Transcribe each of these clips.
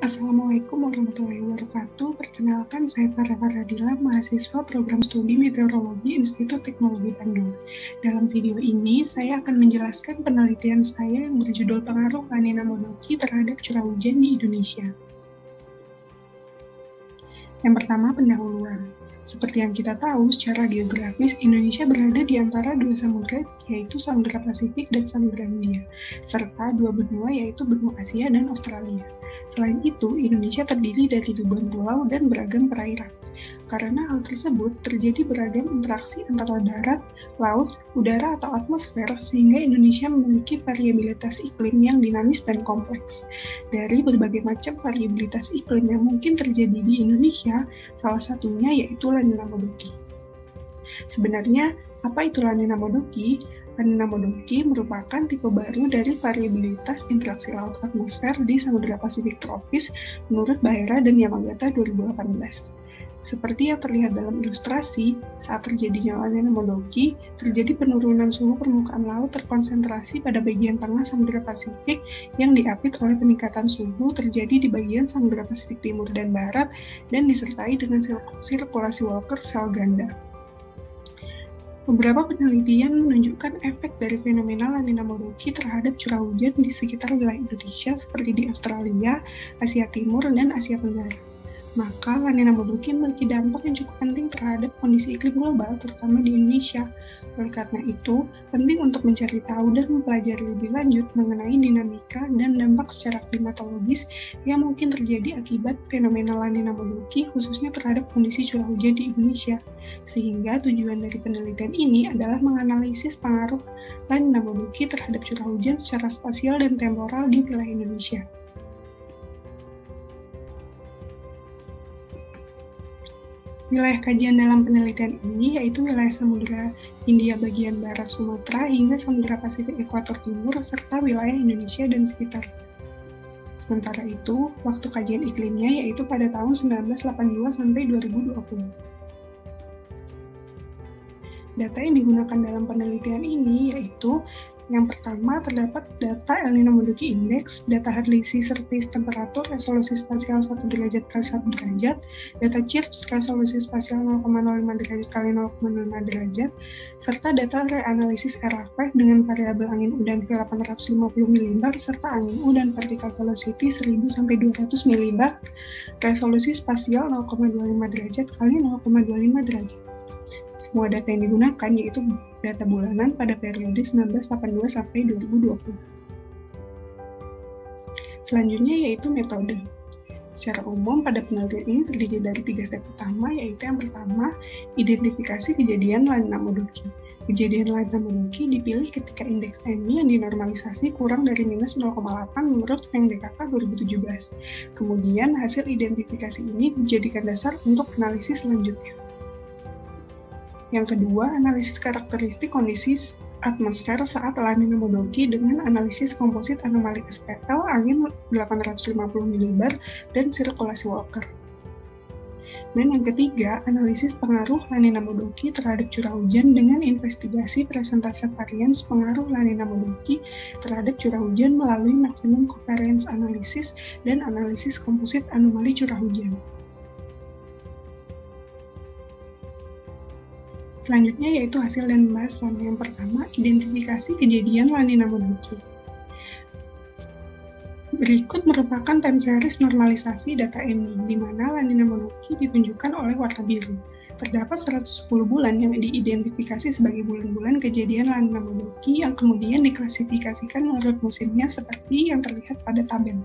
Assalamualaikum warahmatullahi wabarakatuh. Perkenalkan, saya Farah Faradila, mahasiswa Program Studi Meteorologi Institut Teknologi Bandung. Dalam video ini, saya akan menjelaskan penelitian saya yang berjudul Pengaruh La Nina Modoki terhadap curah hujan di Indonesia. Yang pertama, pendahuluan. Seperti yang kita tahu, secara geografis, Indonesia berada di antara dua samudra, yaitu Samudra Pasifik dan Samudra Hindia, serta dua benua, yaitu benua Asia dan Australia. Selain itu, Indonesia terdiri dari ribuan pulau dan beragam perairan. Karena hal tersebut, terjadi beragam interaksi antara darat, laut, udara, atau atmosfer, sehingga Indonesia memiliki variabilitas iklim yang dinamis dan kompleks. Dari berbagai macam variabilitas iklim yang mungkin terjadi di Indonesia, salah satunya yaitu La Nina Modoki. Sebenarnya, apa itu La Nina Modoki? La Nina Modoki merupakan tipe baru dari variabilitas interaksi laut atmosfer di Samudra Pasifik tropis menurut Bahera dan Yamagata 2018. Seperti yang terlihat dalam ilustrasi, saat terjadinya La Nina Modoki, terjadi penurunan suhu permukaan laut terkonsentrasi pada bagian tengah Samudra Pasifik yang diapit oleh peningkatan suhu terjadi di bagian Samudra Pasifik Timur dan Barat dan disertai dengan sirkulasi Walker sel ganda. Beberapa penelitian menunjukkan efek dari fenomena La Nina Modoki terhadap curah hujan di sekitar wilayah Indonesia seperti di Australia, Asia Timur, dan Asia Tenggara. Maka La Nina Modoki memiliki dampak yang cukup penting terhadap kondisi iklim global, terutama di Indonesia. Oleh karena itu, penting untuk mencari tahu dan mempelajari lebih lanjut mengenai dinamika dan dampak secara klimatologis yang mungkin terjadi akibat fenomena La Nina Modoki, khususnya terhadap kondisi curah hujan di Indonesia. Sehingga tujuan dari penelitian ini adalah menganalisis pengaruh La Nina Modoki terhadap curah hujan secara spasial dan temporal di wilayah Indonesia. Wilayah kajian dalam penelitian ini yaitu wilayah Samudra Hindia bagian barat Sumatera hingga Samudra Pasifik Ekuator Timur serta wilayah Indonesia dan sekitarnya. Sementara itu, waktu kajian iklimnya yaitu pada tahun 1982 sampai 2020. Data yang digunakan dalam penelitian ini yaitu yang pertama, terdapat data El Nino Modoki Index, data Hadley Surface Temperature, resolusi spasial 1 derajat kali 1 derajat, data CHIRPS, resolusi spasial 0,05 derajat kali 0,05 derajat, serta data reanalisis RAF dengan variabel angin udan V850 mm, serta angin udan vertical velocity 1000 sampai 200 mB, resolusi spasial 0,25 derajat kali 0,25 derajat. Semua data yang digunakan yaitu data bulanan pada periode 1982 sampai 2020. Selanjutnya yaitu metode. Secara umum pada penelitian ini terdiri dari 3 step utama, yaitu yang pertama, identifikasi kejadian La Nina Modoki. Kejadian La Nina Modoki dipilih ketika indeks NI yang dinormalisasi kurang dari minus 0,8 menurut PDKK 2017. Kemudian hasil identifikasi ini dijadikan dasar untuk analisis selanjutnya. Yang kedua, analisis karakteristik kondisi atmosfer saat La Nina Modoki dengan analisis komposit anomali SPL, angin 850 mB, dan sirkulasi Walker. Dan yang ketiga, analisis pengaruh La Nina Modoki terhadap curah hujan dengan investigasi presentase varians pengaruh La Nina Modoki terhadap curah hujan melalui maksimum covariance analysis dan analisis komposit anomali curah hujan. Selanjutnya yaitu hasil dan pembahasan. Yang pertama, identifikasi kejadian La Nina Modoki. Berikut merupakan time series normalisasi data NI, di mana La Nina Modoki ditunjukkan oleh warna biru. Terdapat 110 bulan yang diidentifikasi sebagai bulan-bulan kejadian La Nina Modoki yang kemudian diklasifikasikan menurut musimnya seperti yang terlihat pada tabel.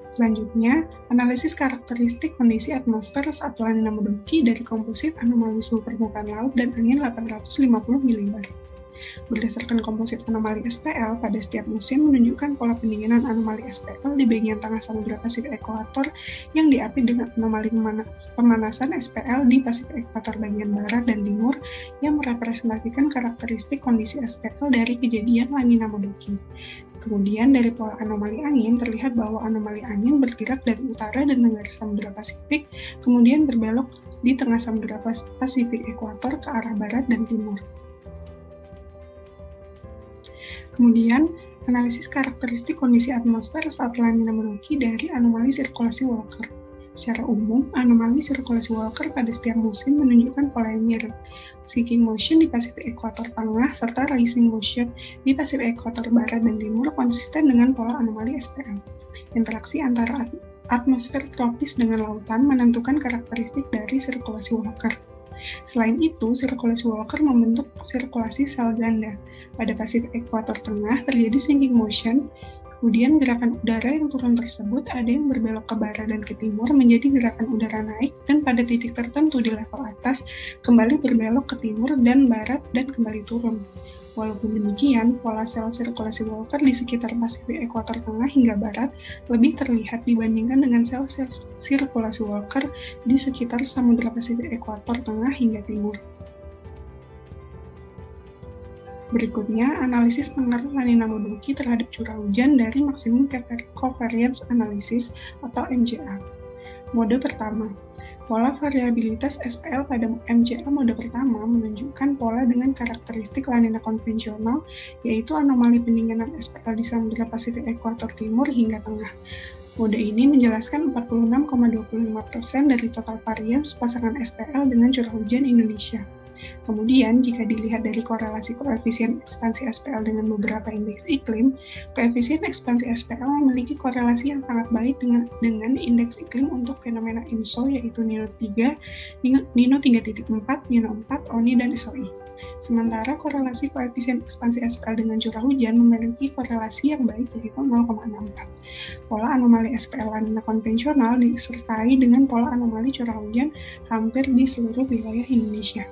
Selanjutnya, analisis karakteristik kondisi atmosfer saat La Nina Modoki dari komposit anomali suhu permukaan laut dan angin 850 mB. Berdasarkan komposit anomali SPL, pada setiap musim menunjukkan pola pendinginan anomali SPL di bagian tengah Samudra Pasifik Ekuator yang diapit dengan anomali pemanasan SPL di Pasifik Ekuator bagian barat dan timur yang merepresentasikan karakteristik kondisi SPL dari kejadian La Nina Modoki. Kemudian dari pola anomali angin terlihat bahwa anomali angin bergerak dari utara dan tenggara Samudra Pasifik, kemudian berbelok di tengah Samudra Pasifik Ekuator ke arah barat dan timur. Kemudian Analisis karakteristik kondisi atmosfer saat La Nina menduduki dari anomali sirkulasi Walker. Secara umum, anomali sirkulasi Walker pada setiap musim menunjukkan pola yang mirip. Sinking motion di Pasifik Ekuator Tengah serta rising motion di Pasifik Ekuator Barat dan Timur konsisten dengan pola anomali SPL. Interaksi antara atmosfer tropis dengan lautan menentukan karakteristik dari sirkulasi Walker. Selain itu, sirkulasi Walker membentuk sirkulasi sel ganda. Pada Pasifik Ekuator Tengah terjadi sinking motion, kemudian gerakan udara yang turun tersebut ada yang berbelok ke barat dan ke timur menjadi gerakan udara naik, dan pada titik tertentu di level atas kembali berbelok ke timur dan barat dan kembali turun. Walaupun demikian, pola sel sirkulasi Walker di sekitar Pasifik Ekuator Tengah hingga Barat lebih terlihat dibandingkan dengan sel sirkulasi Walker di sekitar Samudra Pasifik Ekuator Tengah hingga Timur. Berikutnya, analisis pengaruh La Nina Modoki terhadap curah hujan dari Maximum Covariance Analysis atau MCA. Mode pertama. Pola variabilitas SPL pada MCA mode pertama menunjukkan pola dengan karakteristik La Nina konvensional, yaitu anomali pendinginan SPL di Samudra Pasifik Ekuator Timur hingga Tengah. Mode ini menjelaskan 46,25% dari total varians pasangan SPL dengan curah hujan Indonesia. Kemudian, jika dilihat dari korelasi koefisien ekspansi SPL dengan beberapa indeks iklim, koefisien ekspansi SPL memiliki korelasi yang sangat baik dengan indeks iklim untuk fenomena INSO, yaitu Nino 3, Nino 3.4, Nino 4, ONI, dan SOI. Sementara korelasi koefisien ekspansi SPL dengan curah hujan memiliki korelasi yang baik, yaitu 0,64. Pola anomali SPL La Nina konvensional disertai dengan pola anomali curah hujan hampir di seluruh wilayah Indonesia.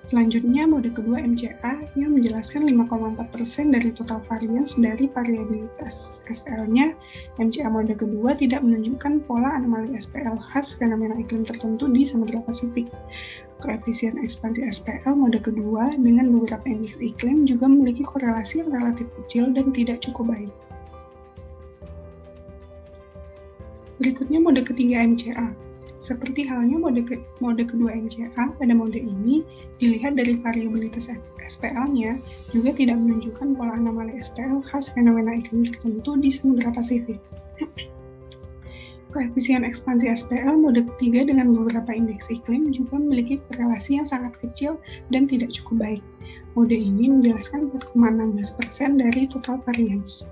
Selanjutnya, mode kedua MCA yang menjelaskan 5,4% dari total varians dari variabilitas SPL-nya. MCA mode kedua tidak menunjukkan pola anomali SPL khas fenomena iklim tertentu di Samudra Pasifik. Koefisien ekspansi SPL mode kedua dengan beberapa indeks iklim juga memiliki korelasi yang relatif kecil dan tidak cukup baik. Berikutnya mode ketiga MCA. Seperti halnya mode kedua MCA, pada mode ini dilihat dari variabilitas SPL-nya juga tidak menunjukkan pola anomali SPL khas fenomena iklim tertentu di Samudra Pasifik. Koefisien ekspansi SPL mode ketiga dengan beberapa indeks iklim juga memiliki korelasi yang sangat kecil dan tidak cukup baik. Mode ini menjelaskan 4,16% dari total varians.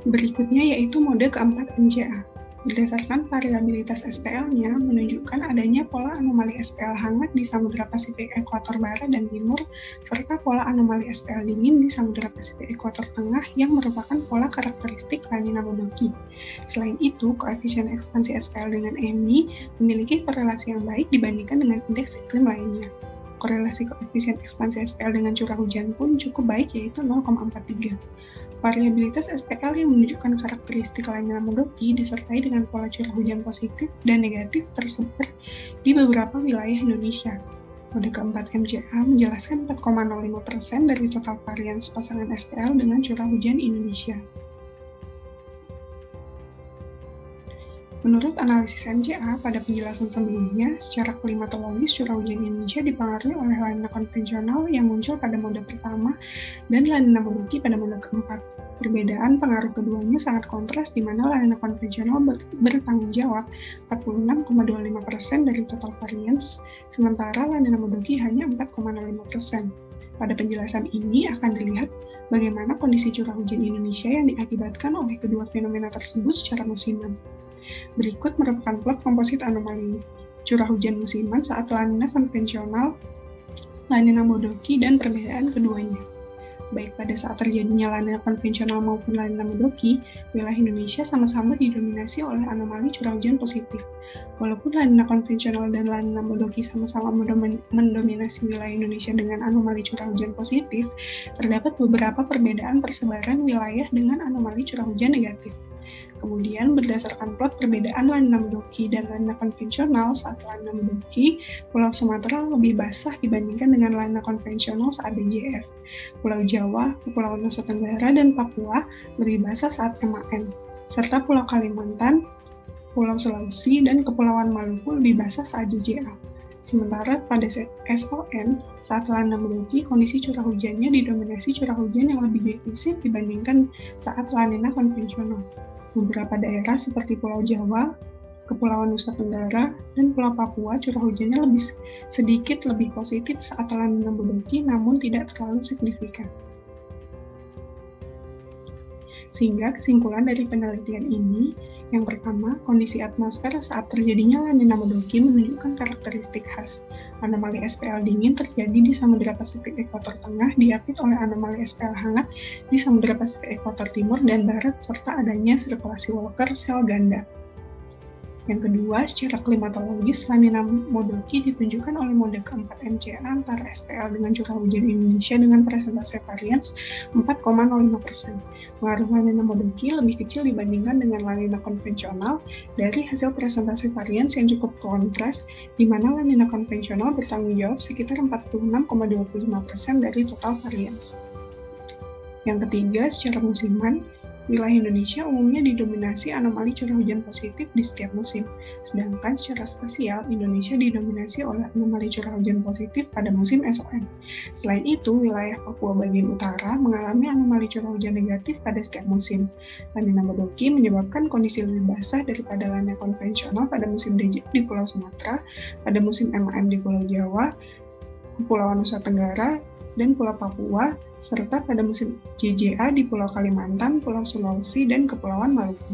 Berikutnya yaitu mode keempat MCA. Berdasarkan variabilitas SPL-nya menunjukkan adanya pola anomali SPL hangat di Samudra Pasifik Ekuator Barat dan Timur, serta pola anomali SPL dingin di Samudra Pasifik Ekuator Tengah yang merupakan pola karakteristik La Nina Modoki. Selain itu, koefisien ekspansi SPL dengan EMI memiliki korelasi yang baik dibandingkan dengan indeks iklim lainnya. Korelasi koefisien ekspansi SPL dengan curah hujan pun cukup baik, yaitu 0,43. Variabilitas SPL yang menunjukkan karakteristik La Nina Modoki disertai dengan pola curah hujan positif dan negatif tersebar di beberapa wilayah Indonesia. Mode keempat MCA menjelaskan 4,05% dari total varians pasangan SPL dengan curah hujan Indonesia. Menurut analisis MCA pada penjelasan sebelumnya, secara klimatologis curah hujan Indonesia dipengaruhi oleh La Nina konvensional yang muncul pada mode pertama dan La Nina Modoki pada mode keempat. Perbedaan pengaruh keduanya sangat kontras, di mana La Nina konvensional bertanggung jawab 46,25% dari total varians, sementara La Nina Modoki hanya 4,05%. Pada penjelasan ini akan dilihat bagaimana kondisi curah hujan Indonesia yang diakibatkan oleh kedua fenomena tersebut secara musiman. Berikut merupakan plot komposit anomali curah hujan musiman saat La Nina konvensional, La Nina Modoki, dan perbedaan keduanya. Baik pada saat terjadinya La Nina konvensional maupun La Nina Modoki, wilayah Indonesia sama-sama didominasi oleh anomali curah hujan positif. Walaupun La Nina konvensional dan La Nina Modoki sama-sama mendominasi wilayah Indonesia dengan anomali curah hujan positif, terdapat beberapa perbedaan persebaran wilayah dengan anomali curah hujan negatif. Kemudian, berdasarkan plot perbedaan La Nina Modoki dan La Nina konvensional saat La Nina Modoki, Pulau Sumatera lebih basah dibandingkan dengan La Nina konvensional saat DJF. Pulau Jawa, Kepulauan Nusa Tenggara, dan Papua lebih basah saat MAN, serta Pulau Kalimantan, Pulau Sulawesi, dan Kepulauan Maluku lebih basah saat JJA. Sementara pada SON, saat La Nina menduduki, kondisi curah hujannya didominasi curah hujan yang lebih defisit dibandingkan saat La Nina konvensional. Beberapa daerah seperti Pulau Jawa, Kepulauan Nusa Tenggara, dan Pulau Papua curah hujannya sedikit lebih positif saat La Nina menduduki, namun tidak terlalu signifikan. Sehingga kesimpulan dari penelitian ini, yang pertama, kondisi atmosfer saat terjadinya La Nina menduduki menunjukkan karakteristik khas. Anomali SPL dingin terjadi di Samudra Pasifik Ekuator Tengah, diapit oleh anomali SPL hangat di Samudra Pasifik Ekuator Timur dan Barat, serta adanya sirkulasi Walker sel ganda. Yang kedua, secara klimatologis, La Nina menduduki ditunjukkan oleh mode keempat MCA antara SPL dengan curah hujan Indonesia dengan persentase varians 4,05%. Pengaruh La Nina menduduki lebih kecil dibandingkan dengan La Nina konvensional dari hasil presentasi varians yang cukup kontras, di mana La Nina konvensional bertanggung jawab sekitar 46,25% dari total varians. Yang ketiga, secara musiman, wilayah Indonesia umumnya didominasi anomali curah hujan positif di setiap musim, sedangkan secara spasial Indonesia didominasi oleh anomali curah hujan positif pada musim SON. Selain itu, wilayah Papua bagian utara mengalami anomali curah hujan negatif pada setiap musim. La Nina menduduki menyebabkan kondisi lebih basah daripada La Nina konvensional pada musim DJ di Pulau Sumatera, pada musim MAM di Pulau Jawa, Kepulauan Nusa Tenggara, dan Pulau Papua, serta pada musim JJA di Pulau Kalimantan, Pulau Sulawesi, dan Kepulauan Maluku.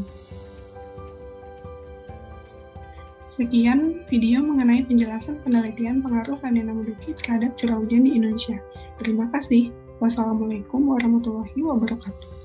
Sekian video mengenai penjelasan penelitian pengaruh La Nina menduduki terhadap curah hujan di Indonesia. Terima kasih. Wassalamualaikum warahmatullahi wabarakatuh.